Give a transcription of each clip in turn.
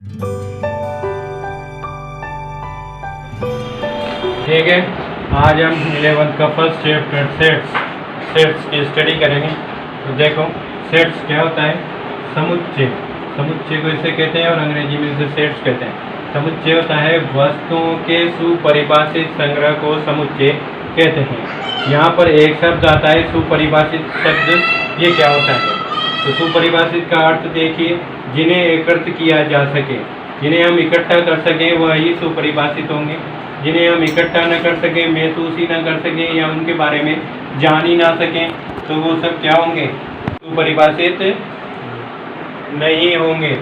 ठीक है, आज हम 11th का फर्स्ट चैप्टर सेट्स की स्टडी करेंगे। तो देखो, सेट्स क्या होता है? समुच्चय। समुच्चय को इसे कहते हैं और अंग्रेजी में इसे सेट्स कहते हैं। समुच्चय होता है वस्तुओं के सुपरिभाषित संग्रह को समुच्चय कहते हैं। यहाँ पर एक शब्द आता है सुपरिभाषित शब्द। ये क्या होता है? तो सुपरिभाषित का अर्थ देखिए, जिन्हें एकत्र किया जा सके, जिन्हें हम इकट्ठा कर सकें वही सुपरिभाषित होंगे। जिन्हें हम इकट्ठा न कर सकें, महसूस ही न कर सकें या उनके बारे में जान ही ना सकें, तो वो सब क्या होंगे? सुपरिभाषित नहीं होंगे।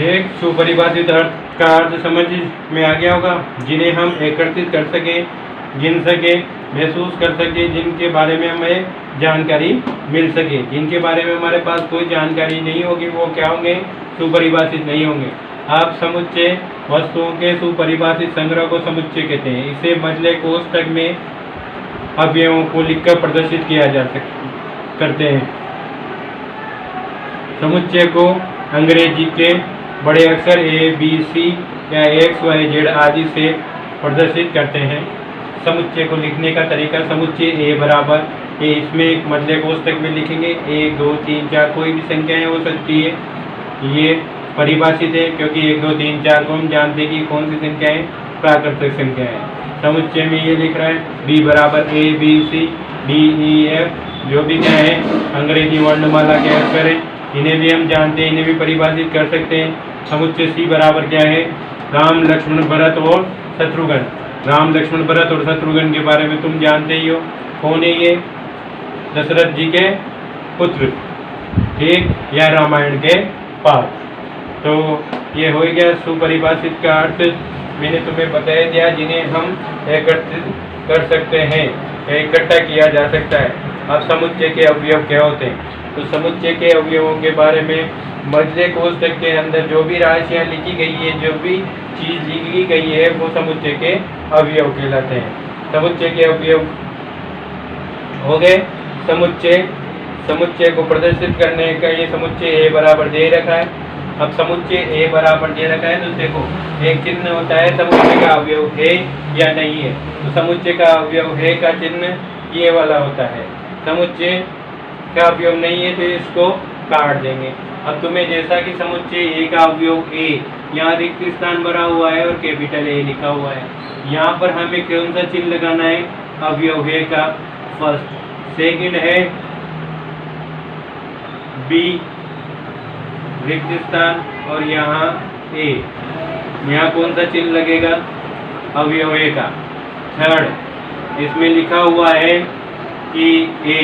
एक सुपरिभाषित अर्थ का अर्थ समझ में आ गया होगा। जिन्हें हम एकत्रित कर सकें, गिन सके, महसूस कर सके, जिनके बारे में हमें जानकारी मिल सके। जिनके बारे में हमारे पास कोई जानकारी नहीं होगी वो क्या होंगे? सुपरिभाषित नहीं होंगे। आप समुच्चय वस्तुओं के सुपरिभाषित संग्रह को समुच्चय कहते हैं। इसे मजले कोष्ठक में अवयवों को लिखकर प्रदर्शित किया जा करते हैं। समुच्चय को अंग्रेजी के बड़े अक्षर ABC या XYZ आदि से प्रदर्शित करते हैं। समुच्चय को लिखने का तरीका, समुच्चय A बराबर ये, इसमें एक मध्य कोष्ठक में लिखेंगे 1 2 3 4, कोई भी संख्याएं हो सकती है। ये परिभाषित है क्योंकि 1 2 3 4 को हम जानते हैं कि कौन सी संख्याएं प्राकृतिक संख्याएं हैं। समुच्चय में ये लिख रहा है B बराबर ABCDEF, जो भी क्या है अंग्रेजी वर्णमाला के अक्षर है, इन्हें भी हम जानते हैं, इन्हें भी परिभाषित कर सकते हैं। समुच्चय C बराबर क्या है? राम लक्ष्मण भरत और शत्रुघ्न। राम लक्ष्मण भरत और शत्रुघ्न के बारे में तुम जानते ही हो। कौन है ये? दशरथ जी के पुत्र, ठीक, या रामायण के पात्र। तो ये हो गया सुपरिभाषित का अर्थ। मैंने तुम्हें बता दिया जिन्हें हम एकत्रित कर सकते हैं, इकट्ठा किया जा सकता है। अब समुच्चय के अवयव क्या होते हैं? तो समुच्चय के अवयवों के बारे में मजले कोष्ठक के अंदर जो भी राशियाँ लिखी गई है, जो भी चीज़ लिखी गई है, वो समुच्चय के अवयव कहलाते हैं। समुच्चय के अवयव हो गए। समुच्चय को प्रदर्शित करने का ये समुच्चय A बराबर दे रखा है। अब समुच्चय A बराबर दे रखा है तो देखो एक चिन्ह होता है, समुच्चय का अवयव है या नहीं है। तो समुच्चय का अवयव है का चिन्ह ये वाला होता है। समुच्चय का अवयव नहीं है तो इसको काट देंगे। अब तुम्हें जैसा कि समुच्चय A का अवयव A, यहाँ रिक्त स्थान भरा हुआ है और कैपिटल A लिखा हुआ है। यहाँ पर हमें कौन सा चिन्ह लगाना है? अवयव है का फर्स्ट। सेकंड है B, रिक्त स्थान, और यहाँ A, यहाँ कौन सा चिन्ह लगेगा? अवयव है का थर्ड। इसमें लिखा हुआ है कि A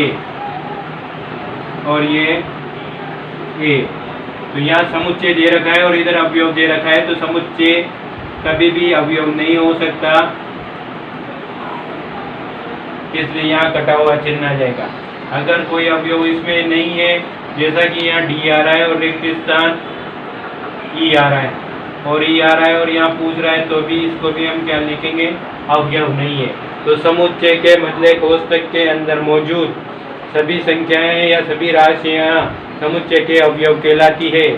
और ये A, तो यहाँ समुच्चय दे रखा है और इधर अवयव दे रखा है, तो समुच्चय कभी भी अवयव नहीं हो सकता, इसलिए यहाँ कटा हुआ चिन्ह आ जाएगा। अगर कोई अवयव इसमें नहीं है, जैसा कि यहाँ D आ रहा है और रिक्त स्थान E आ रहा है और E आ रहा है और यहाँ पूछ रहा है, तो भी इसको भी हम क्या लिखेंगे? अवयव नहीं है। तो समुच्चय के मजले कोष्ठक के अंदर मौजूद सभी संख्याएं या सभी राशियां समुच्चय के अवयव कहलाती है।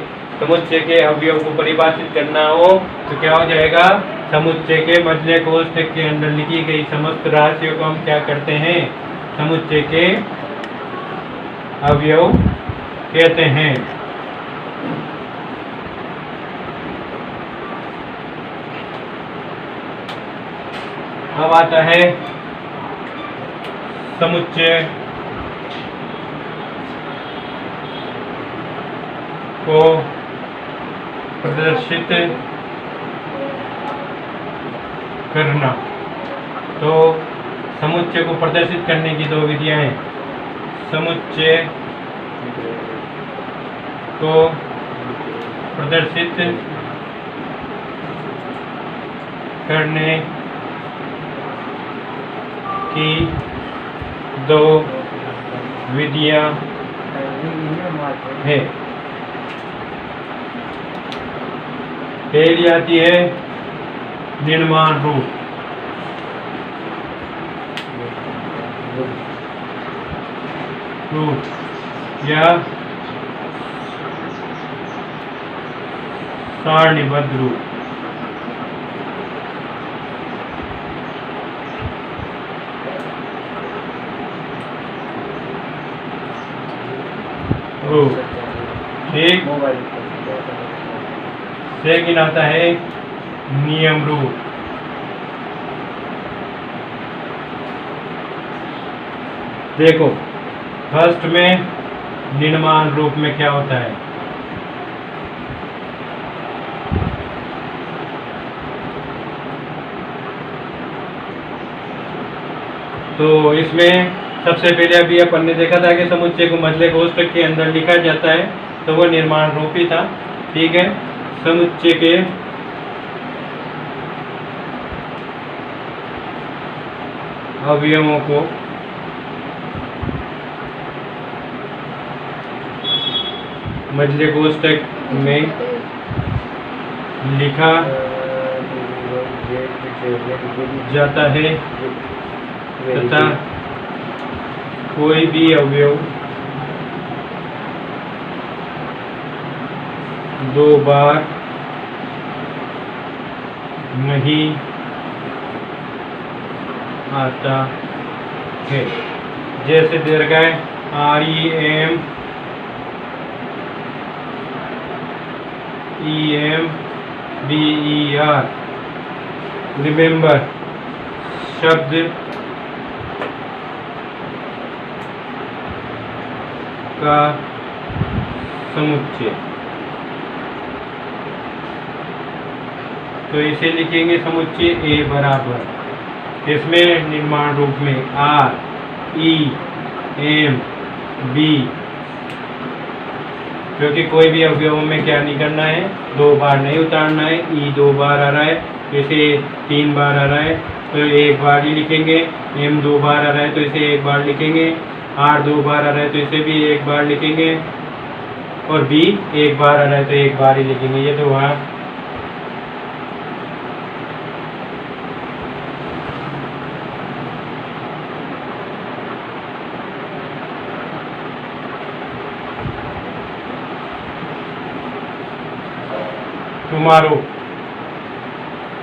समुच्चय के अवयव को परिभाषित करना हो तो क्या हो जाएगा? समुच्चय के मजले कोष्ठक के अंदर लिखी गई समस्त राशियों को हम क्या करते हैं? समुच्चय के अवयव कहते हैं। अब आता है समुच्चय को प्रदर्शित करना। तो समुच्चय को प्रदर्शित करने की दो विधियां हैं। समुच्चय को प्रदर्शित करने की दो विधियां है। पहली आती है निर्माण रूप। रूप या सारणीबद्ध रूप। ठीक, सेकंड आता है नियम रूप। देखो फर्स्ट में निर्माण रूप में क्या होता है, तो इसमें सबसे पहले अभी अपन ने देखा था कि समुच्चय को मझले कोष्ठक के अंदर लिखा जाता है, तो वो निर्माण रूप ही था। ठीक है, समुच्चय के अवयवों को मझले कोष्ठक में लिखा जाता है तथा कोई भी अवयव दो बार नहीं आता है। जैसे दीर्घाय REM BER। रिमेंबर शब्द का समुच्चय, तो इसे लिखेंगे समुच्चय A बराबर, इसमें निर्माण रूप में REM B, क्योंकि कोई भी अवयवों में क्या नहीं करना है, दो बार नहीं उतारना है। E दो बार आ रहा है, इसे 3 बार आ रहा है तो एक बार ही लिखेंगे। M दो बार आ रहा है तो इसे एक बार लिखेंगे। R दो बार आ रहा है तो इसे भी एक बार लिखेंगे, और B एक बार आ रहा है तो एक बार ही लिखेंगे। ये तो हुआ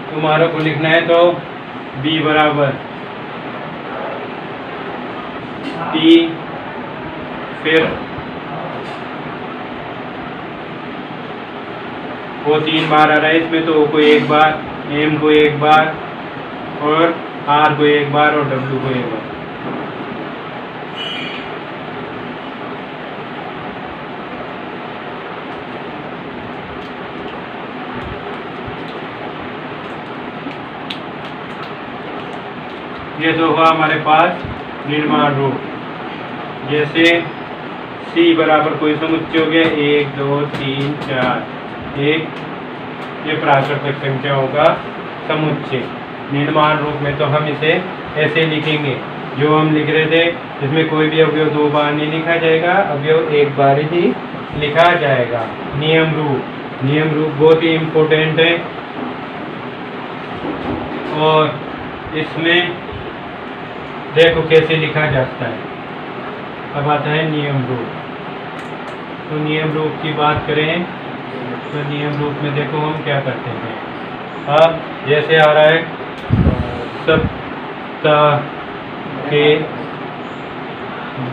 तुम्हारो को लिखना है तो B बराबर T, फिर वो 3 बार आ रहा है इसमें, तो O को एक बार, M को एक बार, और R को एक बार, और W को एक बार। ये तो हुआ हमारे पास निर्माण रूप। जैसे C बराबर कोई समुच्चय हो गया 1 2 3 4, एक ये प्राकृतिक संख्याओं का समुच्चय। निर्माण रूप में तो हम इसे ऐसे लिखेंगे जो हम लिख रहे थे, इसमें कोई भी अवयव दो बार नहीं लिखा जाएगा, अवयव एक बार ही लिखा जाएगा। नियम रूप बहुत ही इम्पोर्टेंट है, और इसमें देखो कैसे लिखा जाता है। अब आता है नियम रूप। तो नियम रूप की बात करें तो नियम रूप में देखो हम क्या करते हैं। अब जैसे आ रहा है सप्ताह के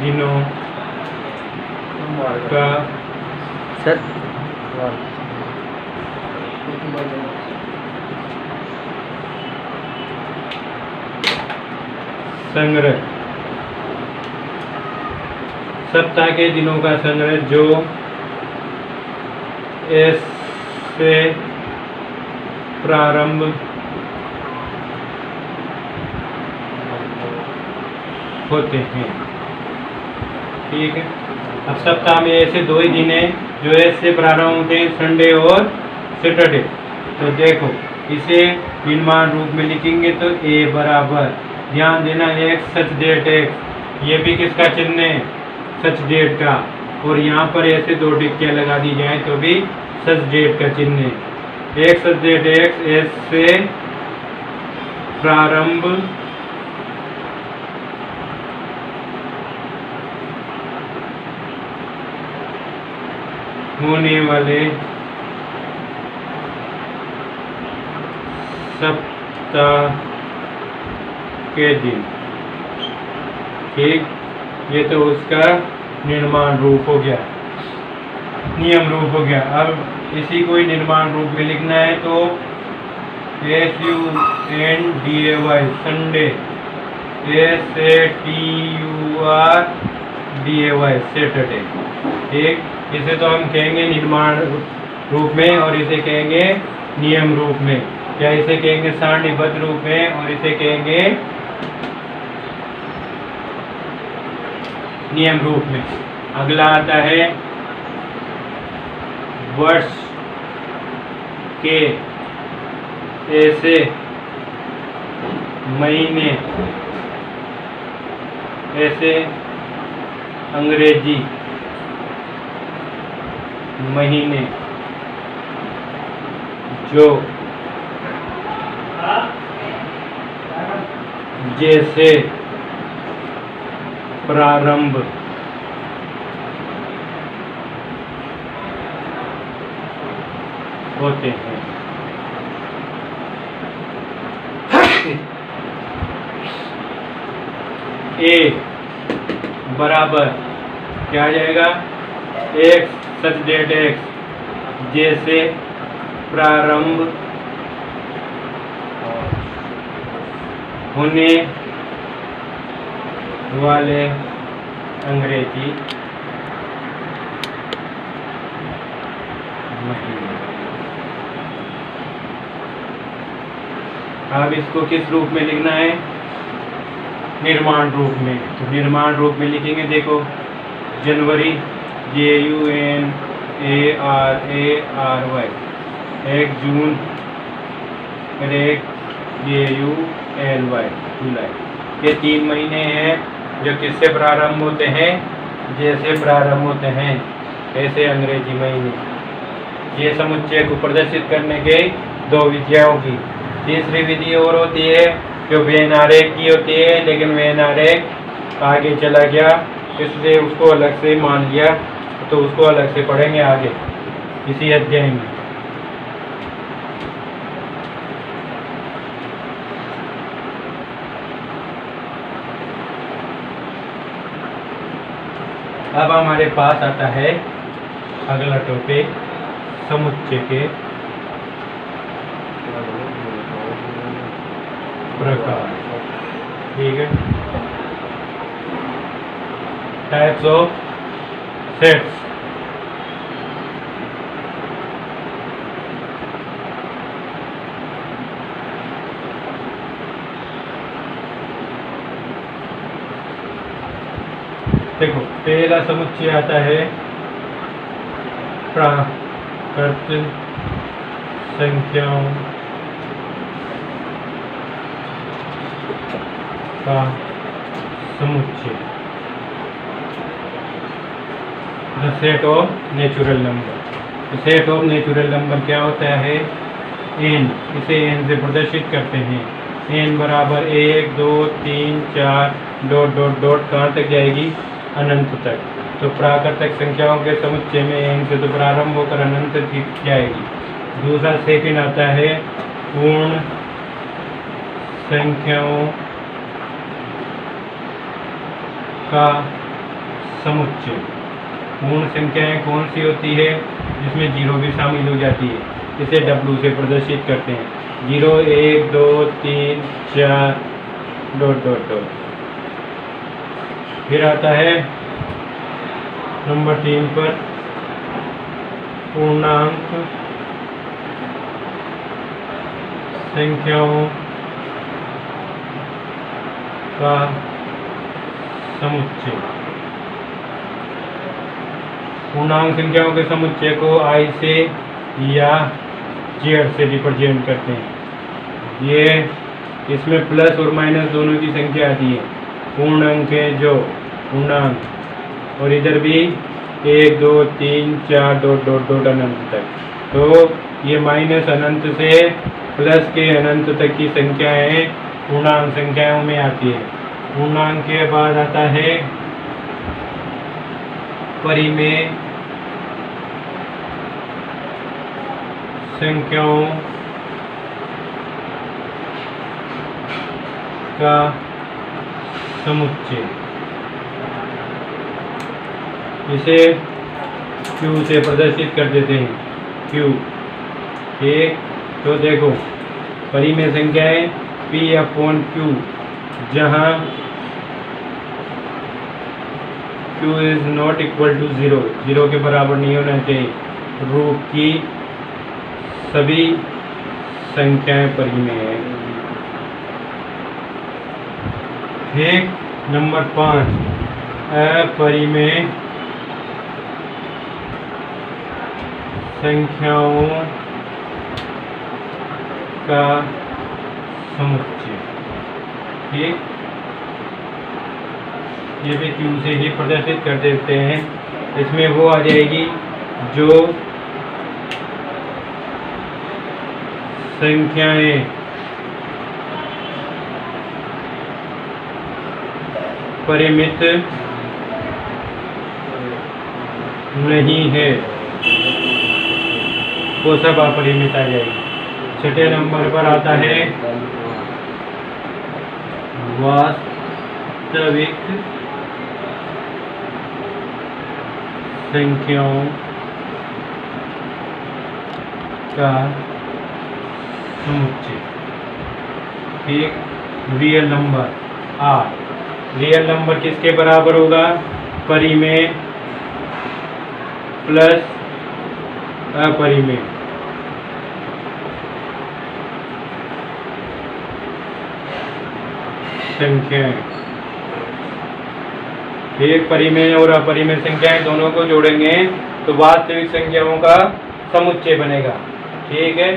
दिनों का संग्रह, सप्ताह के दिनों का संग्रह जो S से प्रारंभ होते हैं। ठीक है, अब सप्ताह में ऐसे 2 ही दिन हैं जो S से प्रारंभ होते हैं, संडे और सैटरडे। तो देखो इसे निर्माण रूप में लिखेंगे तो A बराबर, ध्यान देना, X सच डेट X, ये भी किसका चिन्ह है, सच डेट का, और यहाँ पर ऐसे 2 टिक्कियाँ लगा दी जाए तो भी सच डेट का चिन्ह है। एक सच डेट X S से प्रारंभ होने वाले सप्ताह के दिन। ठीक, ये तो उसका निर्माण रूप हो गया, नियम रूप हो गया। अब इसी को ही निर्माण रूप में लिखना है तो SUNDAY संडे, SATURDAY सैटरडे। ठीक, इसे तो हम कहेंगे निर्माण रूप में और इसे कहेंगे नियम रूप में, या इसे कहेंगे सारणीबद्ध रूप में और इसे कहेंगे नियम रूप में। अगला आता है वर्ष के ऐसे महीने, ऐसे अंग्रेजी महीने जो जैसे प्रारंभ होते हैं। ए बराबर क्या आ जाएगा, एक्स सच डेट एक्स जैसे प्रारंभ होने वाले अंग्रेजी महीने। अब इसको किस रूप में लिखना है, निर्माण रूप में। तो निर्माण रूप में लिखेंगे, देखो जनवरी JUNARARY, 1 जून, 1 JULY जुलाई। ये 3 महीने हैं जो किससे प्रारंभ होते हैं, जैसे प्रारंभ होते हैं ऐसे अंग्रेजी महीने। ये समुच्चय को प्रदर्शित करने के 2 विधियां की। तीसरी विधि और होती है जो वेन आरेख की होती है, लेकिन वेन आरेख आगे चला गया इसलिए उसको अलग से मान लिया, तो उसको अलग से पढ़ेंगे आगे इसी अध्याय में। अब हमारे पास आता है अगला टॉपिक, समुच्चय के प्रकार। ठीक है, टाइप्स ऑफ सेट्स। देखो पहला समुच्चय आता है प्राकृत संख्याओं का समुच्चय, the set of natural number. Set of natural number क्या होता है, एन, इसे एन से प्रदर्शित करते हैं। एन बराबर 1 2 3 4 डॉट डॉट डॉट कहाँ तक जाएगी, अनंत तक। तो प्राकृतिक संख्याओं के समुच्चय में एन से तो प्रारंभ होकर अनंत तक जाएगी। दूसरा सेकंड आता है पूर्ण संख्याओं का समुच्चय। पूर्ण संख्याएं कौन सी होती है, जिसमें जीरो भी शामिल हो जाती है, इसे W से प्रदर्शित करते हैं। 0 1 2 3 4 डॉट डॉट डॉट। फिर आता है नंबर 3 पर पूर्णांक संख्याओं का समुच्चय। पूर्णांक संख्याओं के समुच्चय को I से या Z से रिप्रेजेंट करते हैं। ये इसमें प्लस और माइनस दोनों की संख्या आती है। पूर्णांक है जो पूर्णांक, और इधर भी 1 2 3 4 डॉट डॉट डॉट अनंत तक। तो ये माइनस अनंत से प्लस के अनंत तक की संख्याएं पूर्णांक संख्याओं में आती है। पूर्णांक के बाद आता है परिमेय संख्याओं का समुच्चय। इसे Q से प्रदर्शित कर देते हैं। Q एक, तो देखो परिमेय संख्याएं P/Q, जहाँ Q is not equal to 0, 0 के बराबर नहीं होना चाहिए। रूप की सभी संख्याएं परिमेय हैं। ठीक, नंबर 5, अपरिमेय संख्याओं का समुच्चय। ठीक, ये भी Q से ही प्रदर्शित कर देते हैं। इसमें वो आ जाएगी जो संख्याएं परिमित नहीं है, वो सब अपरिमित आ जाएगी। छठे नंबर पर आता है वास्तविक संख्याओं का समुच्चय। ठीक, real number R। Real number किसके बराबर होगा? परिमेय प्लस अपरिमेय। संख्याएं, एक परिमेय और अपरिमेय संख्याएं दोनों को जोड़ेंगे तो वास्तविक संख्याओं का समुच्चय बनेगा। ठीक है,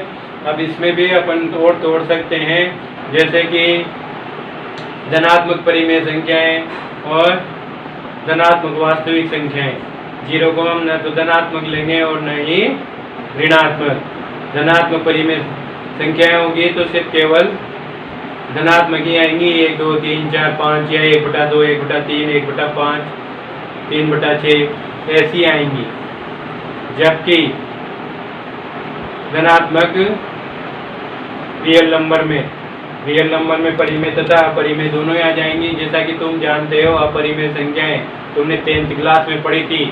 अब इसमें भी अपन तोड़ सकते हैं, जैसे कि धनात्मक परिमेय संख्याएं और धनात्मक वास्तविक संख्याएं। 0 को हम न तो धनात्मक लेंगे और न ही ऋणात्मक। धनात्मक परिमेय संख्याएं होगी तो सिर्फ केवल धनात्मक ही आएंगी, 1, 2, 3, 4, 5 या 1/2, 1/3, 1/5, 3/6 ऐसी आएंगी। जबकि धनात्मक रियल नंबर में परिमेय तथा अपरिमेय दोनों ही आ जाएंगी। जैसा कि तुम जानते हो, अपरिमेय संख्याएं तुमने 10th क्लास में पढ़ी थी।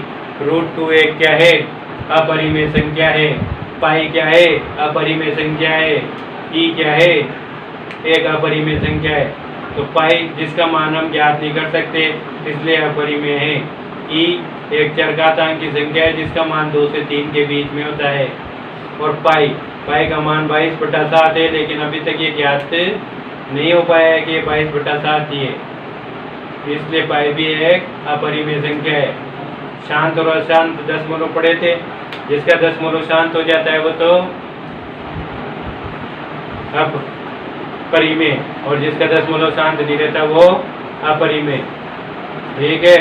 √2 एक क्या है? अपरिमेय संख्या है। पाई क्या है? अपरिमेय संख्या है। ई क्या है? एक अपरिमेय संख्या है। तो पाई जिसका मान हम ज्ञात नहीं कर सकते इसलिए अपरिमेय है। ई एक चरघातांक की संख्या है जिसका मान 2 से 3 के बीच में होता है। और पाई का मान 22/7 है, लेकिन अभी तक ये ज्ञात नहीं हो पाया है कि ये 22/7 ही है, इसलिए पाई भी एक अपरिमेय संख्या है। शांत और अशांत दशमलव पढ़े थे, जिसका दशमलव शांत हो जाता है वो तो अपरिमेय, और जिसका दशमलव शांत नहीं रहता वो अपरिमेय। ठीक है।